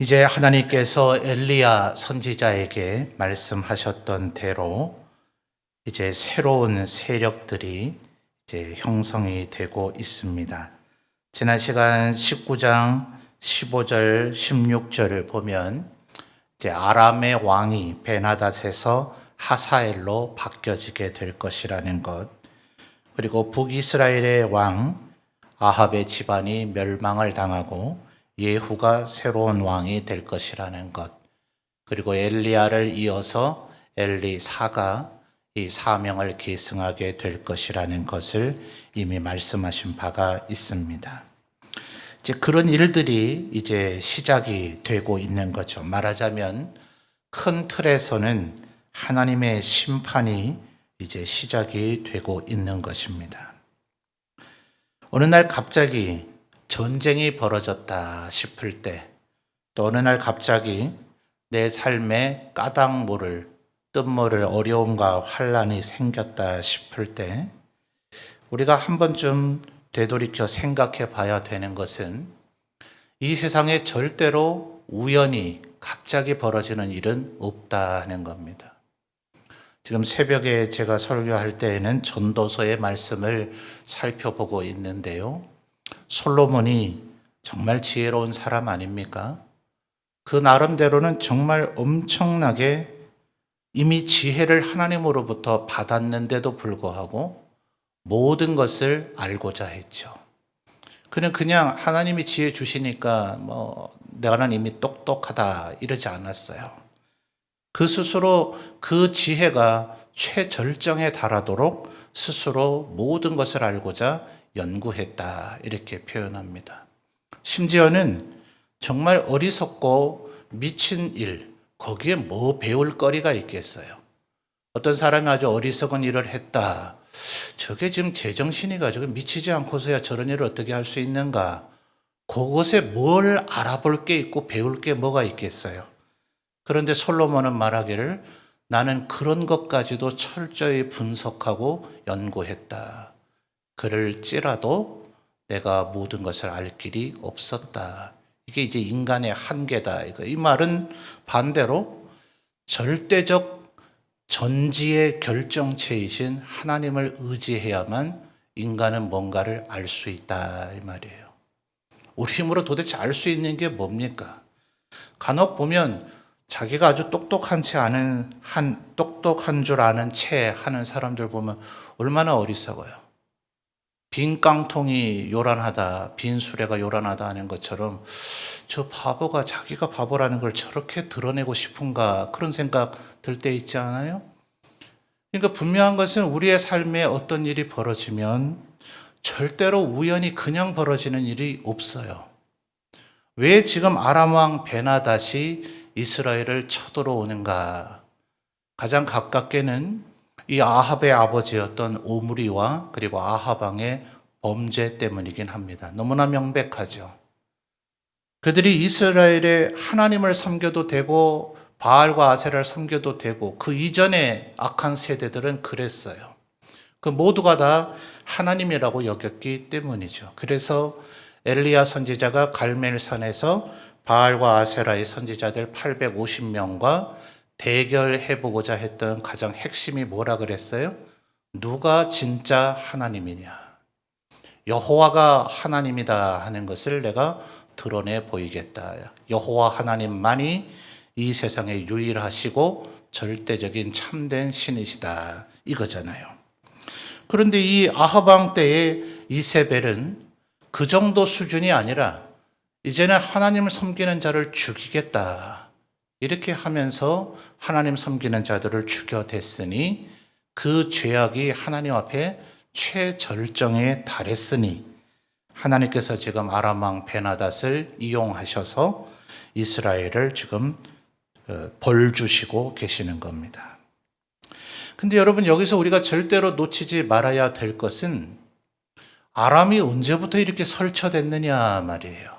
이제 하나님께서 엘리야 선지자에게 말씀하셨던 대로 이제 새로운 세력들이 이제 형성이 되고 있습니다. 지난 시간 19장 15절, 16절을 보면 이제 아람의 왕이 베나닷에서 하사엘로 바뀌어지게 될 것이라는 것, 그리고 북이스라엘의 왕 아합의 집안이 멸망을 당하고 예후가 새로운 왕이 될 것이라는 것, 그리고 엘리야를 이어서 엘리사가 이 사명을 계승하게 될 것이라는 것을 이미 말씀하신 바가 있습니다. 이제 그런 일들이 이제 시작이 되고 있는 거죠. 말하자면 큰 틀에서는 하나님의 심판이 이제 시작이 되고 있는 것입니다. 어느 날 갑자기 전쟁이 벌어졌다 싶을 때, 또 어느 날 갑자기 내 삶에 까닭 모를 어려움과 환란이 생겼다 싶을 때 우리가 한 번쯤 되돌이켜 생각해 봐야 되는 것은 이 세상에 절대로 우연히 갑자기 벌어지는 일은 없다 하는 겁니다. 지금 새벽에 제가 설교할 때에는 전도서의 말씀을 살펴보고 있는데요. 솔로몬이 정말 지혜로운 사람 아닙니까? 그 나름대로는 정말 엄청나게 이미 지혜를 하나님으로부터 받았는데도 불구하고 모든 것을 알고자 했죠. 그는 그냥 하나님이 지혜 주시니까 나는 이미 똑똑하다 이러지 않았어요. 그 스스로 그 지혜가 최절정에 달하도록 스스로 모든 것을 알고자 연구했다 이렇게 표현합니다. 심지어는 정말 어리석고 미친 일, 거기에 뭐 배울 거리가 있겠어요. 어떤 사람이 아주 어리석은 일을 했다. 저게 지금 제정신이 가지고 미치지 않고서야 저런 일을 어떻게 할 수 있는가. 그것에 뭘 알아볼 게 있고 배울 게 뭐가 있겠어요. 그런데 솔로몬은 말하기를 나는 그런 것까지도 철저히 분석하고 연구했다. 그럴지라도 내가 모든 것을 알 길이 없었다. 이게 이제 인간의 한계다. 이 말은 반대로 절대적 전지의 결정체이신 하나님을 의지해야만 인간은 뭔가를 알 수 있다 이 말이에요. 우리 힘으로 도대체 알 수 있는 게 뭡니까? 간혹 보면 자기가 아주 똑똑한 줄 아는 채 하는 사람들 보면 얼마나 어리석어요. 빈 깡통이 요란하다, 빈 수레가 요란하다 하는 것처럼 저 바보가 자기가 바보라는 걸 저렇게 드러내고 싶은가 그런 생각 들 때 있지 않아요? 그러니까 분명한 것은 우리의 삶에 어떤 일이 벌어지면 절대로 우연히 그냥 벌어지는 일이 없어요. 왜 지금 아람 왕 베나닷이 이스라엘을 쳐들어오는가? 가장 가깝게는 이 아합의 아버지였던 오므리와 그리고 아합 왕의 범죄 때문이긴 합니다. 너무나 명백하죠. 그들이 이스라엘의 하나님을 섬겨도 되고 바알과 아세라를 섬겨도 되고 그 이전의 악한 세대들은 그랬어요. 그 모두가 다 하나님이라고 여겼기 때문이죠. 그래서 엘리야 선지자가 갈멜산에서 바알과 아세라의 선지자들 850명과 대결해보고자 했던 가장 핵심이 뭐라 그랬어요? 누가 진짜 하나님이냐? 여호와가 하나님이다 하는 것을 내가 드러내 보이겠다. 여호와 하나님만이 이 세상에 유일하시고 절대적인 참된 신이시다 이거잖아요. 그런데 이 아합 왕 때의 이세벨은 그 정도 수준이 아니라 이제는 하나님을 섬기는 자를 죽이겠다 이렇게 하면서 하나님 섬기는 자들을 죽여댔으니 그 죄악이 하나님 앞에 최절정에 달했으니 하나님께서 지금 아람 왕 베나닷을 이용하셔서 이스라엘을 지금 벌 주시고 계시는 겁니다. 근데 여러분 여기서 우리가 절대로 놓치지 말아야 될 것은 아람이 언제부터 이렇게 설쳐됐느냐 말이에요.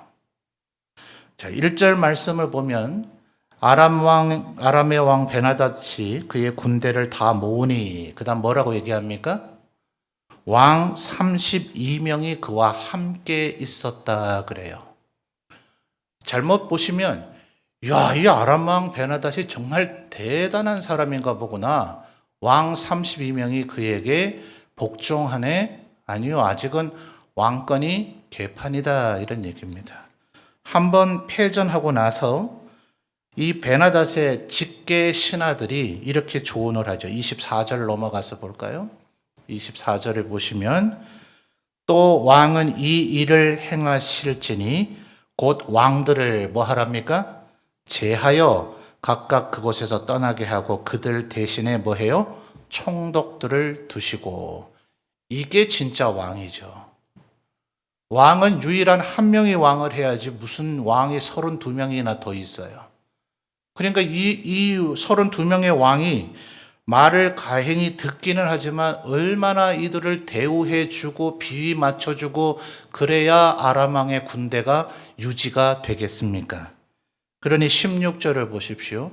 자, 1절 말씀을 보면 아람의 왕 베나닷이 그의 군대를 다 모으니 그다음 뭐라고 얘기합니까? 왕 32명이 그와 함께 있었다 그래요. 잘못 보시면 야, 이 아람 왕 베나닷이 정말 대단한 사람인가 보구나. 왕 32명이 그에게 복종하네? 아니요, 아직은 왕권이 개판이다. 이런 얘기입니다. 한번 패전하고 나서 이 베나닷의 직계 신하들이 이렇게 조언을 하죠. 24절 넘어가서 볼까요? 24절을 보시면 또 왕은 이 일을 행하실지니 곧 왕들을 뭐 하랍니까? 제하여 각각 그곳에서 떠나게 하고 그들 대신에 뭐 해요? 총독들을 두시고. 이게 진짜 왕이죠. 왕은 유일한 한 명의 왕을 해야지 무슨 왕이 32명이나 더 있어요. 그러니까 이 32명의 왕이 말을 가행히 듣기는 하지만 얼마나 이들을 대우해주고 비위 맞춰주고 그래야 아람 왕의 군대가 유지가 되겠습니까? 그러니 16절을 보십시오.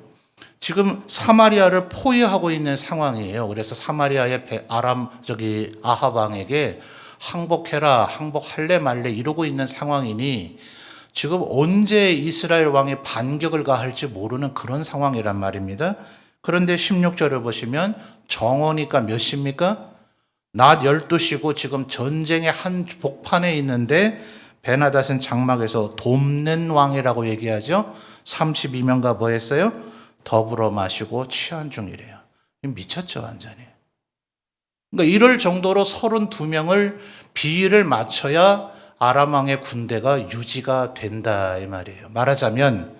지금 사마리아를 포위하고 있는 상황이에요. 그래서 사마리아의 아합 왕에게 항복해라, 항복할래 말래 이러고 있는 상황이니 지금 언제 이스라엘 왕이 반격을 가할지 모르는 그런 상황이란 말입니다. 그런데 16절을 보시면 정오니까 몇 시입니까? 낮 12시고 지금 전쟁의 한 복판에 있는데 베나닷은 장막에서 돕는 왕이라고 얘기하죠. 32명과 뭐 했어요? 더불어 마시고 취한 중이래요. 미쳤죠, 완전히. 그러니까 이럴 정도로 32명을 비위를 맞춰야 아람 왕의 군대가 유지가 된다 이 말이에요. 말하자면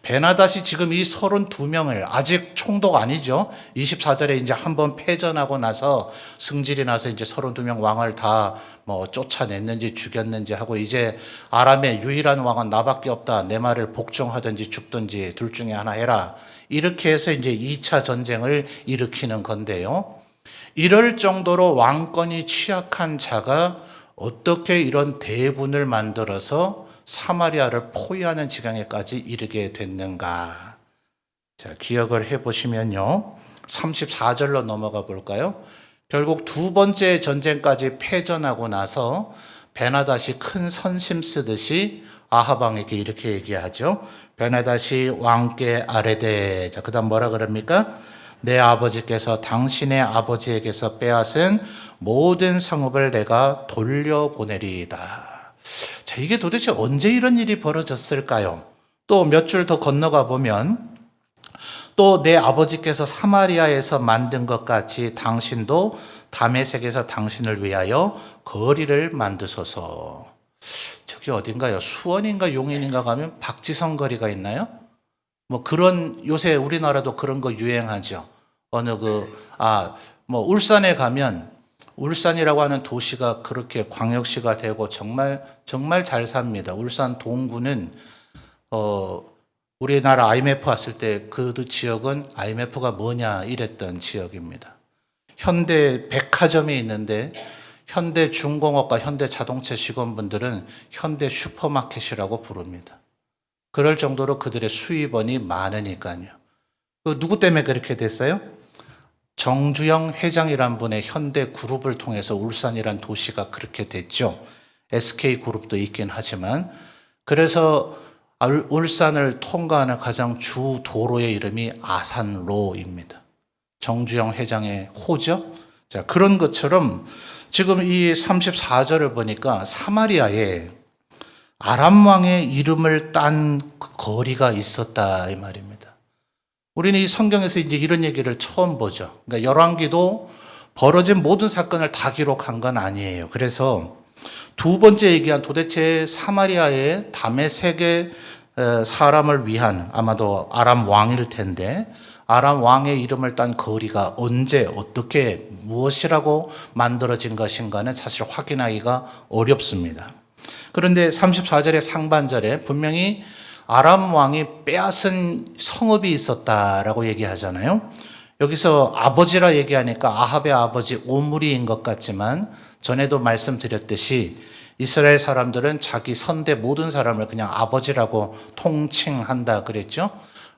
베나닷이 지금 이 32명을 아직 총독 아니죠. 24절에 이제 한번 패전하고 나서 승질이 나서 이제 32명 왕을 다 뭐 쫓아냈는지 죽였는지 하고 이제 아람의 유일한 왕은 나밖에 없다. 내 말을 복종하든지 죽든지 둘 중에 하나 해라. 이렇게 해서 이제 2차 전쟁을 일으키는 건데요. 이럴 정도로 왕권이 취약한 자가 어떻게 이런 대군을 만들어서 사마리아를 포위하는 지경에까지 이르게 됐는가? 자, 기억을 해보시면요. 34절로 넘어가 볼까요? 결국 두 번째 전쟁까지 패전하고 나서 베나닷이 큰 선심 쓰듯이 아합 왕에게 이렇게 얘기하죠. 베나닷이 왕께 아뢰되, 자, 그 다음 뭐라 그럽니까? 내 아버지께서 당신의 아버지에게서 빼앗은 모든 성읍을 내가 돌려보내리이다. 자, 이게 도대체 언제 이런 일이 벌어졌을까요? 또 몇 줄 더 건너가 보면 또 내 아버지께서 사마리아에서 만든 것 같이 당신도 다메섹에서 당신을 위하여 거리를 만드소서. 저기 어딘가요? 수원인가 용인인가 가면 박지성 거리가 있나요? 뭐 그런 요새 우리나라도 그런 거 유행하죠. 뭐 울산에 가면 울산이라고 하는 도시가 그렇게 광역시가 되고 정말 잘 삽니다. 울산 동구는 우리나라 IMF 왔을 때 그 지역은 IMF가 뭐냐 이랬던 지역입니다. 현대 백화점이 있는데 현대 중공업과 현대 자동차 직원분들은 현대 슈퍼마켓이라고 부릅니다. 그럴 정도로 그들의 수입원이 많으니까요. 누구 때문에 그렇게 됐어요? 정주영 회장이란 분의 현대 그룹을 통해서 울산이란 도시가 그렇게 됐죠. SK 그룹도 있긴 하지만 그래서 울산을 통과하는 가장 주 도로의 이름이 아산로입니다. 정주영 회장의 호죠. 자, 그런 것처럼 지금 이 34절을 보니까 사마리아에 아람 왕의 이름을 딴 거리가 있었다 이 말입니다. 우리는 이 성경에서 이제 이런 얘기를 처음 보죠. 그러니까 열왕기도 벌어진 모든 사건을 다 기록한 건 아니에요. 그래서 두 번째 얘기한 도대체 사마리아의 다메섹의 사람을 위한 아마도 아람 왕일 텐데 아람 왕의 이름을 딴 거리가 언제 어떻게 무엇이라고 만들어진 것인가는 사실 확인하기가 어렵습니다. 그런데 34절의 상반절에 분명히 아람 왕이 빼앗은 성읍이 있었다라고 얘기하잖아요. 여기서 아버지라 얘기하니까 아합의 아버지 오므리인 것 같지만 전에도 말씀드렸듯이 이스라엘 사람들은 자기 선대 모든 사람을 그냥 아버지라고 통칭한다 그랬죠.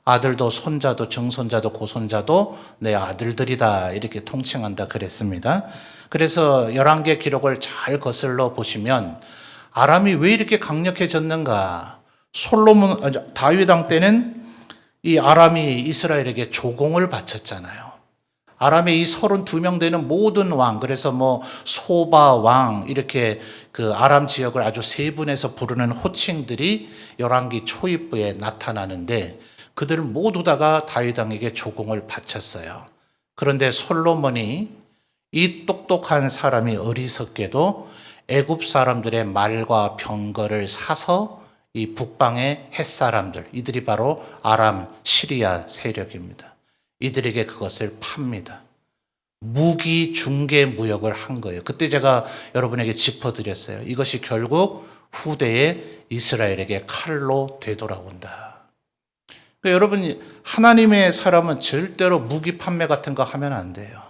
아들도 손자도 증손자도 고손자도 내 아들들이다 이렇게 통칭한다 그랬습니다. 그래서 11개 기록을 잘 거슬러 보시면 아람이 왜 이렇게 강력해졌는가? 다윗 왕 때는 이 아람이 이스라엘에게 조공을 바쳤잖아요. 아람의 이 32명 되는 모든 왕, 그래서 뭐 소바 왕, 이렇게 그 아람 지역을 아주 세분해서 부르는 호칭들이 열왕기 초입부에 나타나는데 그들 모두 다가 다윗 왕에게 조공을 바쳤어요. 그런데 솔로몬이 이 똑똑한 사람이 어리석게도 애굽 사람들의 말과 병거를 사서 이 북방의 햇사람들, 이들이 바로 아람, 시리아 세력입니다. 이들에게 그것을 팝니다. 무기 중개 무역을 한 거예요. 그때 제가 여러분에게 짚어드렸어요. 이것이 결국 후대에 이스라엘에게 칼로 되돌아온다. 그러니까 여러분, 하나님의 사람은 절대로 무기 판매 같은 거 하면 안 돼요.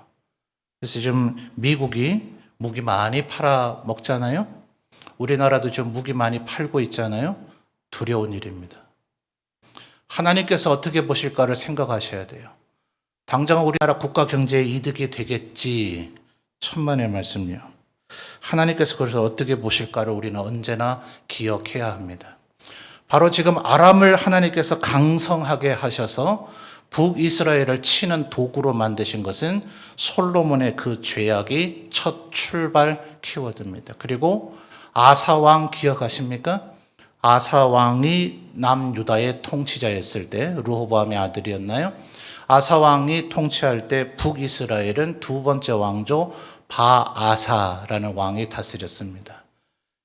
그래서 지금 미국이 무기 많이 팔아 먹잖아요. 우리나라도 좀 무기 많이 팔고 있잖아요. 두려운 일입니다. 하나님께서 어떻게 보실까를 생각하셔야 돼요. 당장 우리나라 국가 경제에 이득이 되겠지. 천만의 말씀이요. 하나님께서 그래서 어떻게 보실까를 우리는 언제나 기억해야 합니다. 바로 지금 아람을 하나님께서 강성하게 하셔서 북이스라엘을 치는 도구로 만드신 것은 솔로몬의 그 죄악이 첫 출발 키워드입니다. 그리고 아사왕 기억하십니까? 아사왕이 남유다의 통치자였을 때, 르호보암의 아들이었나요? 아사왕이 통치할 때 북이스라엘은 두 번째 왕조 바아사라는 왕이 다스렸습니다.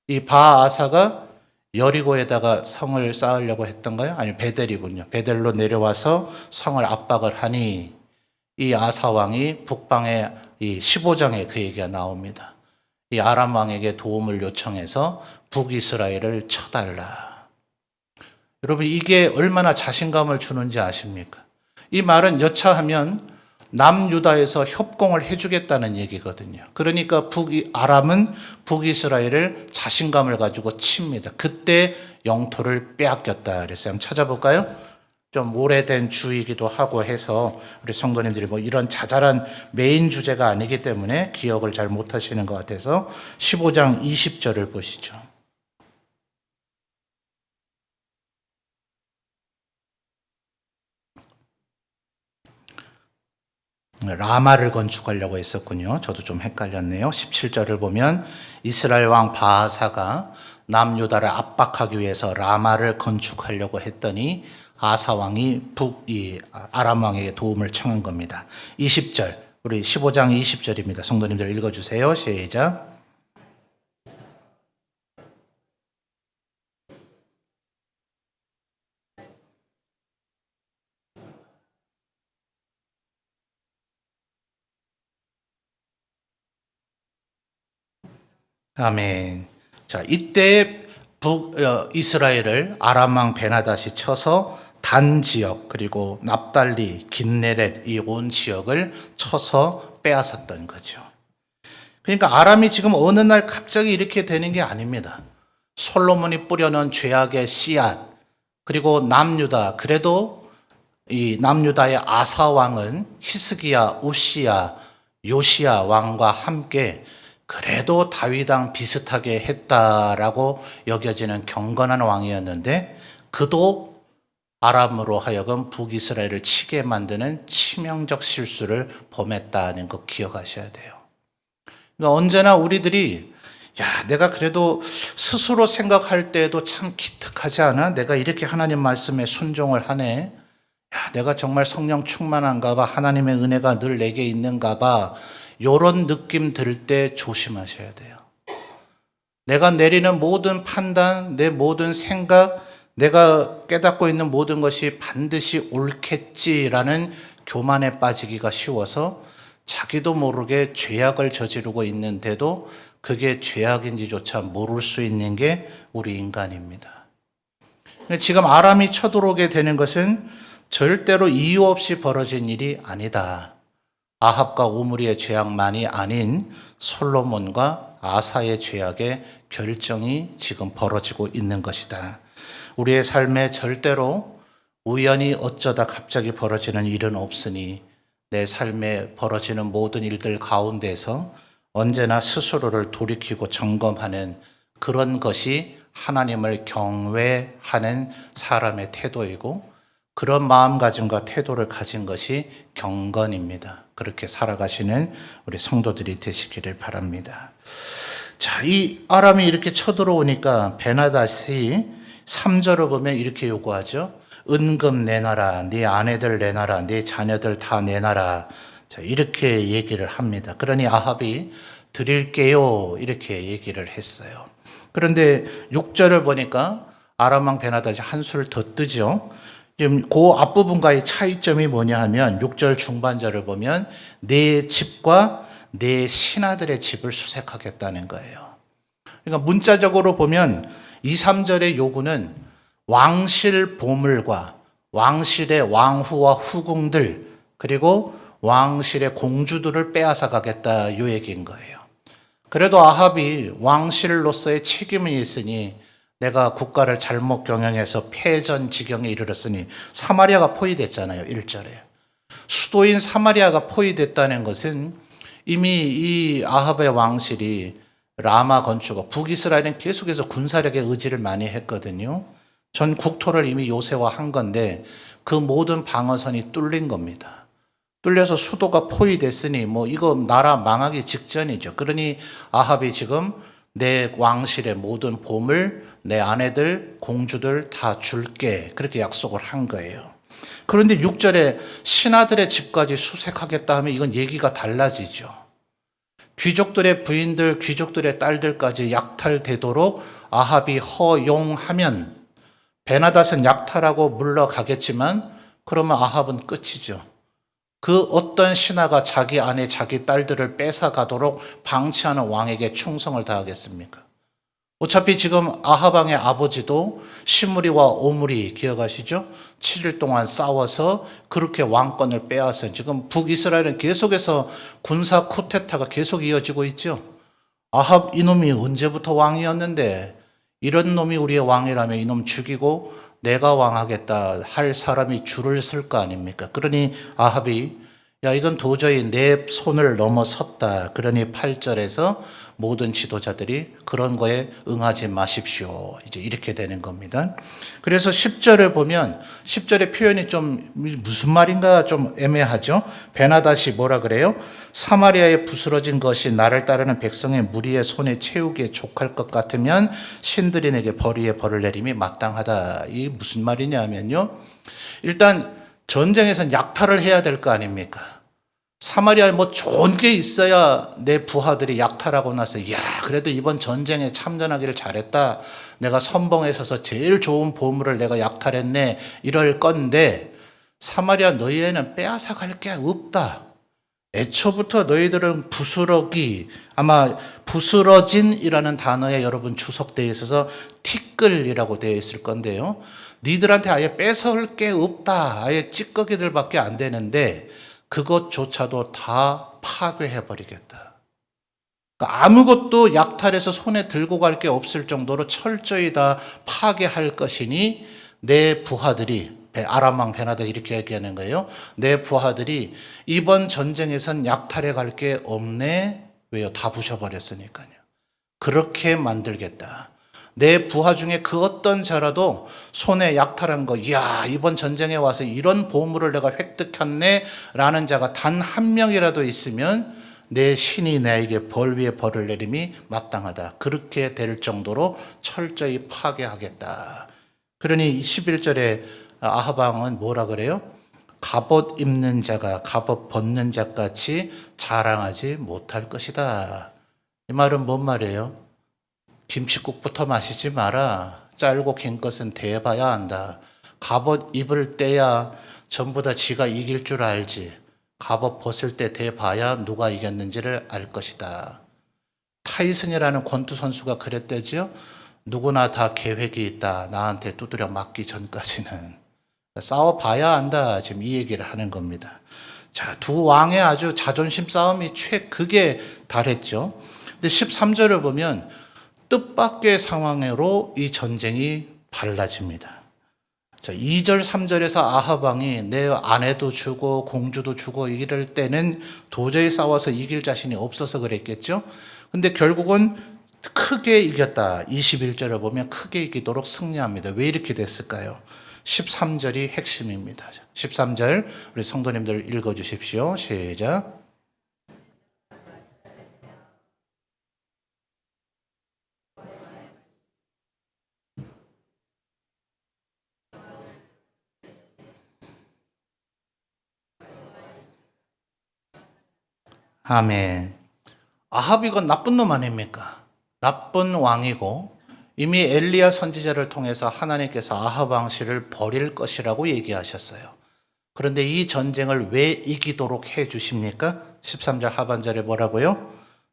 이 바아사가 여리고에다가 성을 쌓으려고 했던가요? 아니, 베델이군요. 베델로 내려와서 성을 압박을 하니 이 아사왕이 북방의 이 15장에 그 얘기가 나옵니다. 이 아람 왕에게 도움을 요청해서 북이스라엘을 쳐달라. 여러분, 이게 얼마나 자신감을 주는지 아십니까? 이 말은 여차하면 남유다에서 협공을 해주겠다는 얘기거든요. 그러니까 아람은 북이스라엘을 자신감을 가지고 칩니다. 그때 영토를 빼앗겼다 그랬어요. 한번 찾아볼까요? 좀 오래된 주이기도 하고 해서 우리 성도님들이 뭐 이런 자잘한 메인 주제가 아니기 때문에 기억을 잘 못하시는 것 같아서 15장 20절을 보시죠. 라마를 건축하려고 했었군요. 저도 좀 헷갈렸네요. 17절을 보면 이스라엘 왕 바하사가 남유다를 압박하기 위해서 라마를 건축하려고 했더니 아사 왕이 아람 왕에게 도움을 청한 겁니다. 20절, 우리 15장 20절입니다. 성도님들 읽어주세요. 시작. 아멘. 자, 이때 이스라엘을 아람 왕 베나닷이 쳐서 단 지역, 그리고 납달리, 긴네렛 이 온 지역을 쳐서 빼앗았던 거죠. 그러니까 아람이 지금 어느 날 갑자기 이렇게 되는 게 아닙니다. 솔로몬이 뿌려놓은 죄악의 씨앗, 그리고 남유다, 그래도 이 남유다의 아사 왕은 히스기야, 우시야, 요시야 왕과 함께 그래도 다윗왕 비슷하게 했다라고 여겨지는 경건한 왕이었는데 그도 아람으로 하여금 북이스라엘을 치게 만드는 치명적 실수를 범했다는 거 기억하셔야 돼요. 그러니까 언제나 우리들이 내가 그래도 스스로 생각할 때에도 참 기특하지 않아? 내가 이렇게 하나님 말씀에 순종을 하네. 내가 정말 성령 충만한가 봐. 하나님의 은혜가 늘 내게 있는가 봐. 이런 느낌 들 때 조심하셔야 돼요. 내가 내리는 모든 판단, 내 모든 생각, 내가 깨닫고 있는 모든 것이 반드시 옳겠지라는 교만에 빠지기가 쉬워서 자기도 모르게 죄악을 저지르고 있는데도 그게 죄악인지조차 모를 수 있는 게 우리 인간입니다. 지금 아람이 쳐들어오게 되는 것은 절대로 이유 없이 벌어진 일이 아니다. 아합과 오므리의 죄악만이 아닌 솔로몬과 아사의 죄악의 결정이 지금 벌어지고 있는 것이다. 우리의 삶에 절대로 우연히 어쩌다 갑자기 벌어지는 일은 없으니 내 삶에 벌어지는 모든 일들 가운데서 언제나 스스로를 돌이키고 점검하는 그런 것이 하나님을 경외하는 사람의 태도이고 그런 마음가짐과 태도를 가진 것이 경건입니다. 그렇게 살아가시는 우리 성도들이 되시기를 바랍니다. 자, 이 아람이 이렇게 쳐들어오니까 베나닷이 3절을 보면 이렇게 요구하죠. 은금 내놔라, 네 아내들 내놔라, 네 자녀들 다 내놔라. 자, 이렇게 얘기를 합니다. 그러니 아합이 드릴게요, 이렇게 얘기를 했어요. 그런데 6절을 보니까 아람 왕 베나닷이 한술 더 뜨죠. 지금 그 앞부분과의 차이점이 뭐냐 하면 6절 중반절을 보면 내 집과 내 신하들의 집을 수색하겠다는 거예요. 그러니까 문자적으로 보면 2, 3절의 요구는 왕실 보물과 왕실의 왕후와 후궁들 그리고 왕실의 공주들을 빼앗아 가겠다 이 얘기인 거예요. 그래도 아합이 왕실로서의 책임이 있으니 내가 국가를 잘못 경영해서 패전 지경에 이르렀으니 사마리아가 포위됐잖아요. 1절에. 수도인 사마리아가 포위됐다는 것은 이미 이 아합의 왕실이 라마 건축업, 북이스라엘은 계속해서 군사력의 의지를 많이 했거든요. 전 국토를 이미 요새화한 건데 그 모든 방어선이 뚫린 겁니다. 뚫려서 수도가 포위됐으니 이거 나라 망하기 직전이죠. 그러니 아합이 지금 내 왕실의 모든 보물, 내 아내들, 공주들 다 줄게. 그렇게 약속을 한 거예요. 그런데 6절에 신하들의 집까지 수색하겠다 하면 이건 얘기가 달라지죠. 귀족들의 부인들, 귀족들의 딸들까지 약탈되도록 아합이 허용하면 베나닷은 약탈하고 물러가겠지만 그러면 아합은 끝이죠. 그 어떤 신하가 자기 아내, 자기 딸들을 뺏어가도록 방치하는 왕에게 충성을 다하겠습니까? 어차피 지금 아합 왕의 아버지도 시므리와 오므리 기억하시죠? 7일 동안 싸워서 그렇게 왕권을 빼앗은 지금 북이스라엘은 계속해서 군사 쿠데타가 계속 이어지고 있죠. 아합 이놈이 언제부터 왕이었는데 이런 놈이 우리의 왕이라면 이놈 죽이고 내가 왕하겠다 할 사람이 줄을 쓸 거 아닙니까? 그러니 아합이 야 이건 도저히 내 손을 넘어섰다. 그러니 8절에서 모든 지도자들이 그런 거에 응하지 마십시오. 이제 이렇게 되는 겁니다. 그래서 10절을 보면 10절의 표현이 좀 무슨 말인가 좀 애매하죠. 베나닷이 뭐라 그래요? 사마리아에 부스러진 것이 나를 따르는 백성의 무리의 손에 채우기에 족할 것 같으면 신들이 내게 벌이에 벌을 내림이 마땅하다. 이게 무슨 말이냐면요. 일단 전쟁에서는 약탈을 해야 될 거 아닙니까? 사마리아에 좋은 게 있어야 내 부하들이 약탈하고 나서 야 그래도 이번 전쟁에 참전하기를 잘했다. 내가 선봉에 서서 제일 좋은 보물을 내가 약탈했네. 이럴 건데 사마리아 너희에는 빼앗아 갈 게 없다. 애초부터 너희들은 부스러기 아마 부스러진이라는 단어에 여러분 주석되어 있어서 티끌이라고 되어 있을 건데요. 니들한테 아예 뺏어올 게 없다. 아예 찌꺼기들밖에 안 되는데 그것조차도 다 파괴해버리겠다. 그러니까 아무것도 약탈해서 손에 들고 갈 게 없을 정도로 철저히 다 파괴할 것이니 내 부하들이 아람 왕 베나닷 이렇게 얘기하는 거예요. 내 부하들이 이번 전쟁에선 약탈해 갈 게 없네. 왜요? 다 부셔버렸으니까요. 그렇게 만들겠다. 내 부하 중에 그 어떤 자라도 손에 약탈한 거, 이야, 이번 전쟁에 와서 이런 보물을 내가 획득했네 라는 자가 단 한 명이라도 있으면 내 신이 나에게 벌 위에 벌을 내림이 마땅하다. 그렇게 될 정도로 철저히 파괴하겠다. 그러니 11절에 아합 왕은 뭐라 그래요? 갑옷 입는 자가 갑옷 벗는 자같이 자랑하지 못할 것이다. 이 말은 뭔 말이에요? 김칫국부터 마시지 마라. 짤고 긴 것은 대봐야 한다. 갑옷 입을 때야 전부 다 지가 이길 줄 알지. 갑옷 벗을 때 대봐야 누가 이겼는지를 알 것이다. 타이슨이라는 권투 선수가 그랬대죠. 누구나 다 계획이 있다. 나한테 두드려 맞기 전까지는. 싸워봐야 한다. 지금 이 얘기를 하는 겁니다. 자, 두 왕의 아주 자존심 싸움이 최극에 달했죠. 근데 13절을 보면 뜻밖의 상황으로 이 전쟁이 발라집니다. 자, 2절, 3절에서 아합 왕이 내 아내도 주고 공주도 주고 이럴 때는 도저히 싸워서 이길 자신이 없어서 그랬겠죠. 근데 결국은 크게 이겼다. 21절을 보면 크게 이기도록 승리합니다. 왜 이렇게 됐을까요? 13절이 핵심입니다. 13절 우리 성도님들 읽어주십시오. 시작. 아멘. 아합이가 나쁜 놈 아닙니까? 나쁜 왕이고 이미 엘리야 선지자를 통해서 하나님께서 아합 왕실을 버릴 것이라고 얘기하셨어요. 그런데 이 전쟁을 왜 이기도록 해 주십니까? 13절 하반절에 뭐라고요?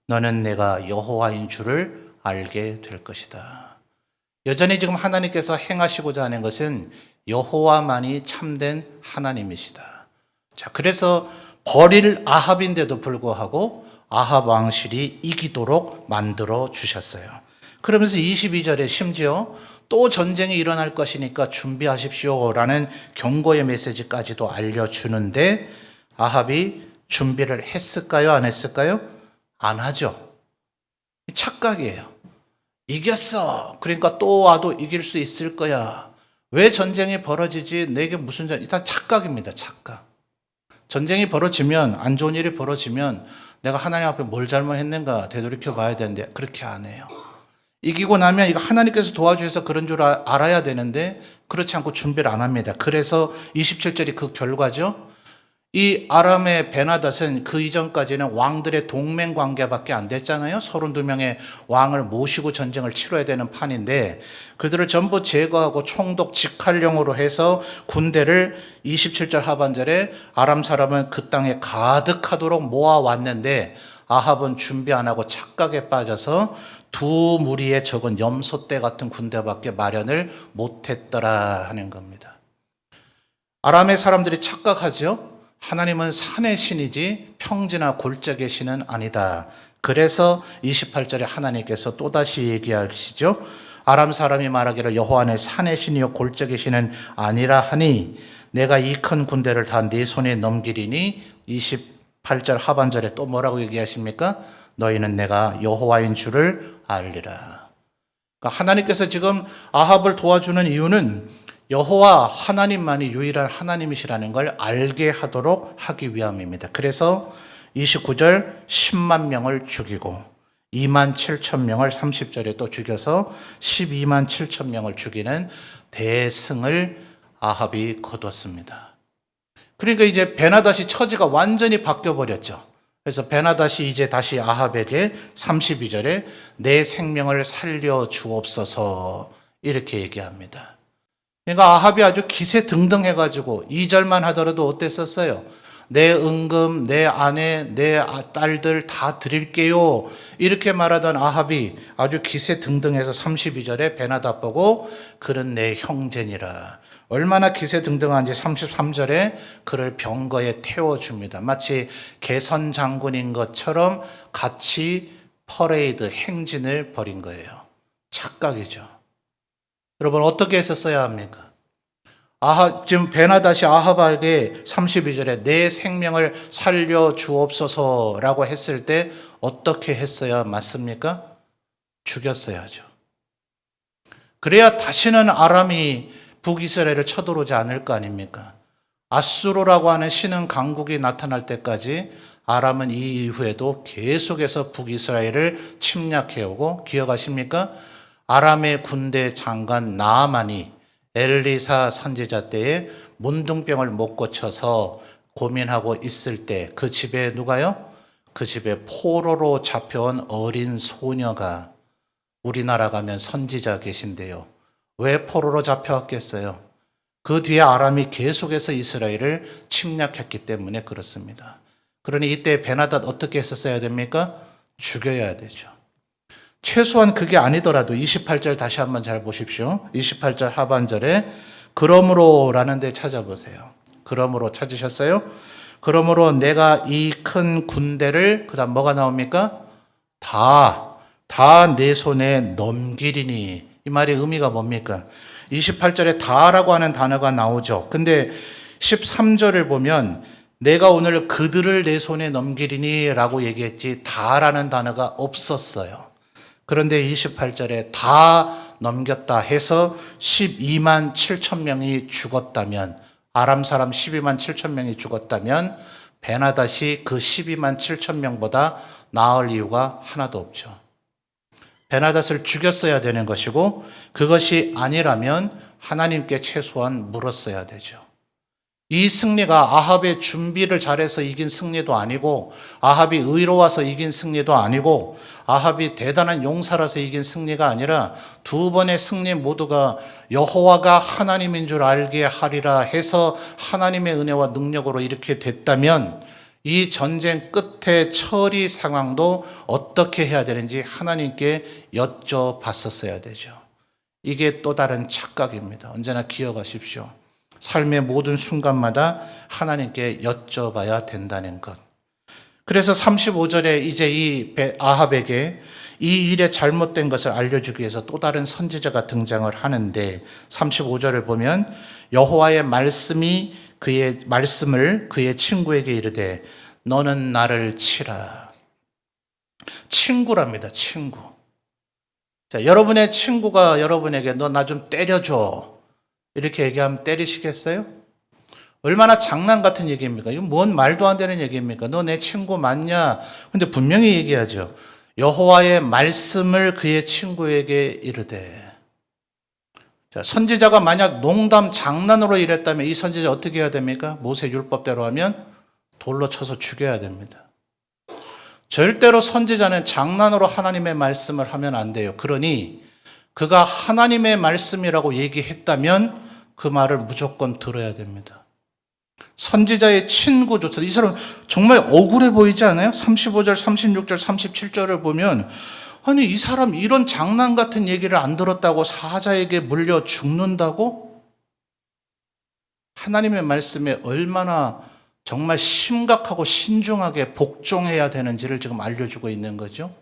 너는 내가 여호와인 줄을 알게 될 것이다. 여전히 지금 하나님께서 행하시고자 하는 것은 여호와만이 참된 하나님이시다. 자, 그래서 버릴 아합인데도 불구하고 아합 왕실이 이기도록 만들어 주셨어요. 그러면서 22절에 심지어 또 전쟁이 일어날 것이니까 준비하십시오라는 경고의 메시지까지도 알려주는데 아합이 준비를 했을까요? 안 했을까요? 안 하죠. 착각이에요. 이겼어. 그러니까 또 와도 이길 수 있을 거야. 왜 전쟁이 벌어지지? 내게 무슨 일단 착각입니다. 착각. 전쟁이 벌어지면, 안 좋은 일이 벌어지면 내가 하나님 앞에 뭘 잘못했는가 되돌이켜 봐야 되는데 그렇게 안 해요. 이기고 나면 이거 하나님께서 도와주셔서 그런 줄 알아야 되는데 그렇지 않고 준비를 안 합니다. 그래서 27절이 그 결과죠. 이 아람의 베나닷은 그 이전까지는 왕들의 동맹 관계밖에 안 됐잖아요. 32명의 왕을 모시고 전쟁을 치러야 되는 판인데 그들을 전부 제거하고 총독 직할령으로 해서 군대를 27절 하반절에 아람 사람은 그 땅에 가득하도록 모아왔는데 아합은 준비 안 하고 착각에 빠져서 두 무리의 적은 염소떼 같은 군대밖에 마련을 못했더라 하는 겁니다. 아람의 사람들이 착각하죠. 하나님은 산의 신이지 평지나 골짜기의 신은 아니다. 그래서 28절에 하나님께서 또다시 얘기하시죠. 아람 사람이 말하기를 여호와는 산의 신이요 골짜기의 신은 아니라 하니 내가 이 큰 군대를 다 네 손에 넘기리니 28절 하반절에 또 뭐라고 얘기하십니까? 너희는 내가 여호와인 줄을 알리라. 그러니까 하나님께서 지금 아합을 도와주는 이유는 여호와 하나님만이 유일한 하나님이시라는 걸 알게 하도록 하기 위함입니다. 그래서 29절 10만 명을 죽이고 2만 7천 명을 30절에 또 죽여서 12만 7천 명을 죽이는 대승을 아합이 거뒀습니다. 그러니까 이제 베나닷이 처지가 완전히 바뀌어버렸죠. 그래서 베나닷이 이제 다시 아합에게 32절에 내 생명을 살려 주옵소서 이렇게 얘기합니다. 그러니까 아합이 아주 기세등등해가지고 2절만 하더라도 어땠었어요? 내 은금, 내 아내, 내 딸들 다 드릴게요. 이렇게 말하던 아합이 아주 기세등등해서 32절에 베나닷 보고 그는 내 형제니라. 얼마나 기세등등한지 33절에 그를 병거에 태워줍니다. 마치 개선 장군인 것처럼 같이 퍼레이드 행진을 벌인 거예요. 착각이죠. 여러분 어떻게 했었어야 합니까? 지금 베나닷이 아합에게 32절에 내 생명을 살려 주옵소서라고 했을 때 어떻게 했어야 맞습니까? 죽였어야죠. 그래야 다시는 아람이 북이스라엘을 쳐들어오지 않을 거 아닙니까? 아수르라고 하는 신흥 강국이 나타날 때까지 아람은 이 이후에도 계속해서 북이스라엘을 침략해오고 기억하십니까? 아람의 군대 장관 나아만이 엘리사 선지자 때에 문둥병을 못 고쳐서 고민하고 있을 때 그 집에 누가요? 그 집에 포로로 잡혀온 어린 소녀가 우리나라 가면 선지자 계신데요. 왜 포로로 잡혀왔겠어요? 그 뒤에 아람이 계속해서 이스라엘을 침략했기 때문에 그렇습니다. 그러니 이때 베나닷 어떻게 했었어야 됩니까? 죽여야 되죠. 최소한 그게 아니더라도 28절 다시 한번 잘 보십시오. 28절 하반절에 그러므로 라는 데 찾아보세요. 그러므로 찾으셨어요? 그러므로 내가 이 큰 군대를 그 다음 뭐가 나옵니까? 다 내 손에 넘기리니. 이 말의 의미가 뭡니까? 28절에 다라고 하는 단어가 나오죠. 근데 13절을 보면 내가 오늘 그들을 내 손에 넘기리니 라고 얘기했지 다라는 단어가 없었어요. 그런데 28절에 다 넘겼다 해서 12만 7천 명이 죽었다면, 아람 사람 12만 7천 명이 죽었다면 베나닷이 그 12만 7천 명보다 나을 이유가 하나도 없죠. 베나닷을 죽였어야 되는 것이고, 그것이 아니라면 하나님께 최소한 물었어야 되죠. 이 승리가 아합의 준비를 잘해서 이긴 승리도 아니고, 아합이 의로워서 이긴 승리도 아니고, 아합이 대단한 용사라서 이긴 승리가 아니라 두 번의 승리 모두가 여호와가 하나님인 줄 알게 하리라 해서 하나님의 은혜와 능력으로 이렇게 됐다면, 이 전쟁 끝에 처리 상황도 어떻게 해야 되는지 하나님께 여쭤봤었어야 되죠. 이게 또 다른 착각입니다. 언제나 기억하십시오. 삶의 모든 순간마다 하나님께 여쭤봐야 된다는 것. 그래서 35절에 이제 이 아합에게 이 일의 잘못된 것을 알려주기 위해서 또 다른 선지자가 등장을 하는데, 35절을 보면 여호와의 말씀을 그의 친구에게 이르되 너는 나를 치라. 친구랍니다. 친구. 자, 여러분의 친구가 여러분에게 너 나 좀 때려줘 이렇게 얘기하면 때리시겠어요? 얼마나 장난 같은 얘기입니까? 이건 뭔 말도 안 되는 얘기입니까? 너 내 친구 맞냐? 근데 분명히 얘기하죠. 여호와의 말씀을 그의 친구에게 이르되. 자, 선지자가 만약 농담 장난으로 이랬다면 이 선지자 어떻게 해야 됩니까? 모세 율법대로 하면 돌로 쳐서 죽여야 됩니다. 절대로 선지자는 장난으로 하나님의 말씀을 하면 안 돼요. 그러니 그가 하나님의 말씀이라고 얘기했다면 그 말을 무조건 들어야 됩니다. 선지자의 친구조차, 이 사람 정말 억울해 보이지 않아요? 35절, 36절, 37절을 보면 아니 이 사람 이런 장난 같은 얘기를 안 들었다고 사자에게 물려 죽는다고? 하나님의 말씀에 얼마나 정말 심각하고 신중하게 복종해야 되는지를 지금 알려주고 있는 거죠.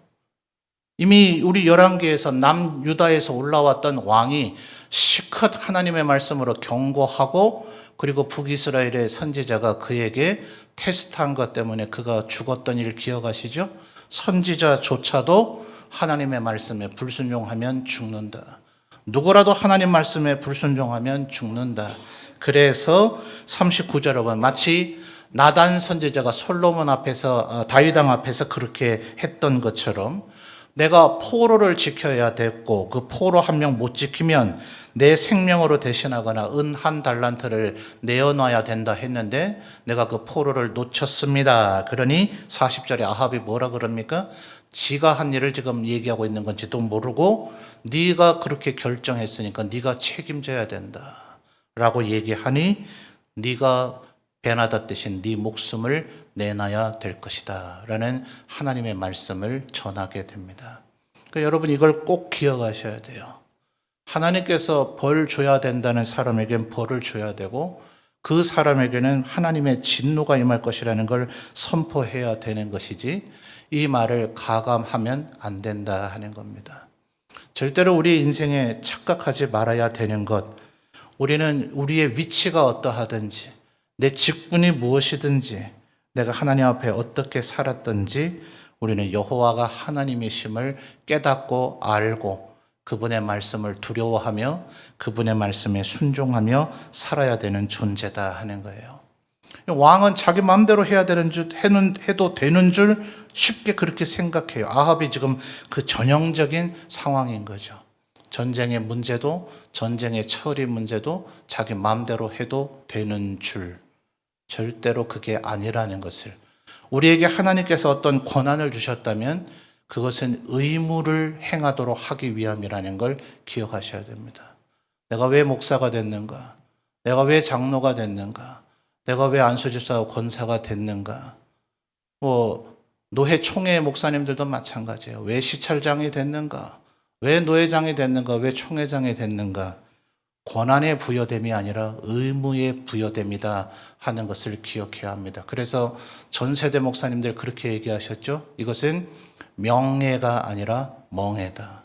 이미 우리 열왕기에서 남유다에서 올라왔던 왕이 시컷 하나님의 말씀으로 경고하고, 그리고 북이스라엘의 선지자가 그에게 테스트한 것 때문에 그가 죽었던 일 기억하시죠? 선지자조차도 하나님의 말씀에 불순종하면 죽는다. 누구라도 하나님 말씀에 불순종하면 죽는다. 그래서 39절에 보면 마치 나단 선지자가 솔로몬 앞에서, 다윗 왕 앞에서 그렇게 했던 것처럼 내가 포로를 지켜야 됐고 그 포로 한 명 못 지키면 내 생명으로 대신하거나 은 한 달란트를 내어놔야 된다 했는데 내가 그 포로를 놓쳤습니다. 그러니 40절에 아합이 뭐라 그럽니까? 지가 한 일을 지금 얘기하고 있는 건지도 모르고 네가 그렇게 결정했으니까 네가 책임져야 된다 라고 얘기하니 네가 베나닷 대신 네 목숨을 내놔야 될 것이다 라는 하나님의 말씀을 전하게 됩니다. 그러니까 여러분 이걸 꼭 기억하셔야 돼요. 하나님께서 벌 줘야 된다는 사람에게는 벌을 줘야 되고 그 사람에게는 하나님의 진노가 임할 것이라는 걸 선포해야 되는 것이지 이 말을 가감하면 안 된다 하는 겁니다. 절대로 우리 인생에 착각하지 말아야 되는 것, 우리는 우리의 위치가 어떠하든지 내 직분이 무엇이든지 내가 하나님 앞에 어떻게 살았든지 우리는 여호와가 하나님이심을 깨닫고 알고 그분의 말씀을 두려워하며 그분의 말씀에 순종하며 살아야 되는 존재다 하는 거예요. 왕은 자기 마음대로 해야 되는 줄, 해도 되는 줄 쉽게 그렇게 생각해요. 아합이 지금 그 전형적인 상황인 거죠. 전쟁의 문제도 전쟁의 처리 문제도 자기 마음대로 해도 되는 줄, 절대로 그게 아니라는 것을, 우리에게 하나님께서 어떤 권한을 주셨다면 그것은 의무를 행하도록 하기 위함이라는 걸 기억하셔야 됩니다. 내가 왜 목사가 됐는가? 내가 왜 장로가 됐는가? 내가 왜 안수집사와 권사가 됐는가? 노회 총회 목사님들도 마찬가지예요. 왜 시찰장이 됐는가? 왜 노회장이 됐는가? 왜 총회장이 됐는가? 권한의 부여됨이 아니라 의무의 부여됨이다 하는 것을 기억해야 합니다. 그래서 전 세대 목사님들 그렇게 얘기하셨죠. 이것은 명예가 아니라 멍해다.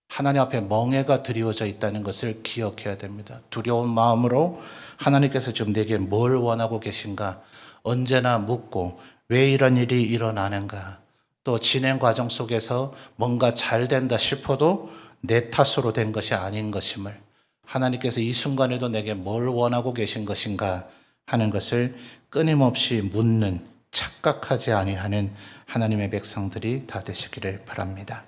하나님 앞에 멍해가 드리워져 있다는 것을 기억해야 됩니다. 두려운 마음으로 하나님께서 지금 내게 뭘 원하고 계신가 언제나 묻고, 왜 이런 일이 일어나는가, 또 진행 과정 속에서 뭔가 잘 된다 싶어도 내 탓으로 된 것이 아닌 것임을, 하나님께서 이 순간에도 내게 뭘 원하고 계신 것인가 하는 것을 끊임없이 묻는, 착각하지 아니하는 하나님의 백성들이 다 되시기를 바랍니다.